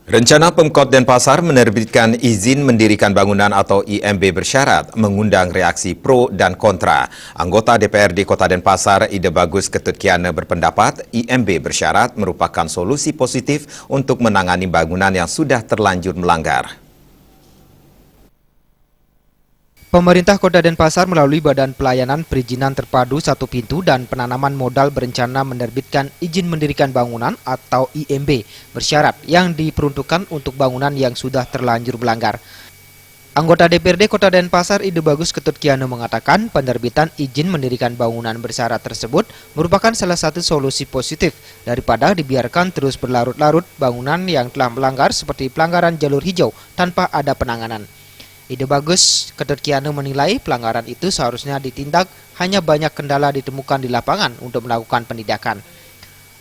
Rencana Pemkot Denpasar menerbitkan izin mendirikan bangunan atau IMB bersyarat mengundang reaksi pro dan kontra. Anggota DPRD Kota Denpasar, Ide Bagus Ketut Kiana berpendapat IMB bersyarat merupakan solusi positif untuk menangani bangunan yang sudah terlanjur melanggar. Pemerintah Kota Denpasar melalui Badan Pelayanan Perizinan Terpadu Satu Pintu dan Penanaman Modal berencana menerbitkan izin mendirikan bangunan atau IMB bersyarat yang diperuntukkan untuk bangunan yang sudah terlanjur melanggar. Anggota DPRD Kota Denpasar Ide Bagus Ketut Kiana mengatakan penerbitan izin mendirikan bangunan bersyarat tersebut merupakan salah satu solusi positif daripada dibiarkan terus berlarut-larut bangunan yang telah melanggar seperti pelanggaran jalur hijau tanpa ada penanganan. Ide Bagus Ketut Kiana menilai pelanggaran itu seharusnya ditindak, hanya banyak kendala ditemukan di lapangan untuk melakukan penindakan.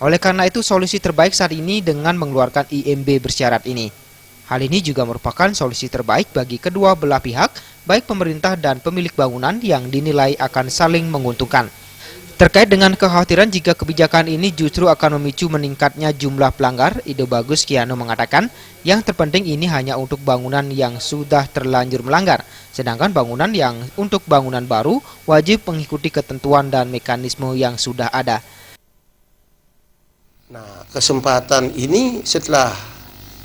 Oleh karena itu solusi terbaik saat ini dengan mengeluarkan IMB bersyarat ini. Hal ini juga merupakan solusi terbaik bagi kedua belah pihak, baik pemerintah dan pemilik bangunan yang dinilai akan saling menguntungkan. Terkait dengan kekhawatiran jika kebijakan ini justru akan memicu meningkatnya jumlah pelanggar, Ide Bagus Kiana mengatakan yang terpenting ini hanya untuk bangunan yang sudah terlanjur melanggar, sedangkan bangunan yang untuk bangunan baru wajib mengikuti ketentuan dan mekanisme yang sudah ada. Nah, kesempatan ini setelah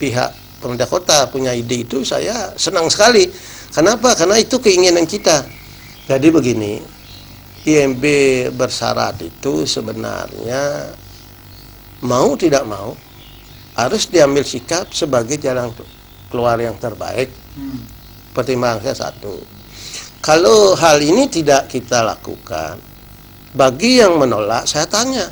pihak pemerintah kota punya ide itu saya senang sekali. Kenapa? Karena itu keinginan kita. Jadi begini, IMB bersyarat itu sebenarnya mau tidak mau harus diambil sikap sebagai jalan keluar yang terbaik. Pertimbangannya satu. Kalau hal ini tidak kita lakukan, bagi yang menolak saya tanya.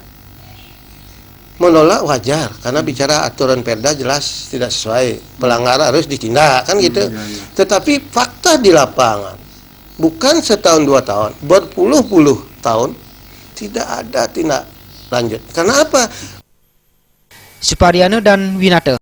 Menolak wajar karena bicara aturan Perda jelas tidak sesuai, pelanggaran harus ditindak kan gitu. Tetapi fakta di lapangan bukan setahun 2 tahun, berpuluh-puluh tahun tidak ada tindak lanjut. Karena apa? Supariano dan Winata.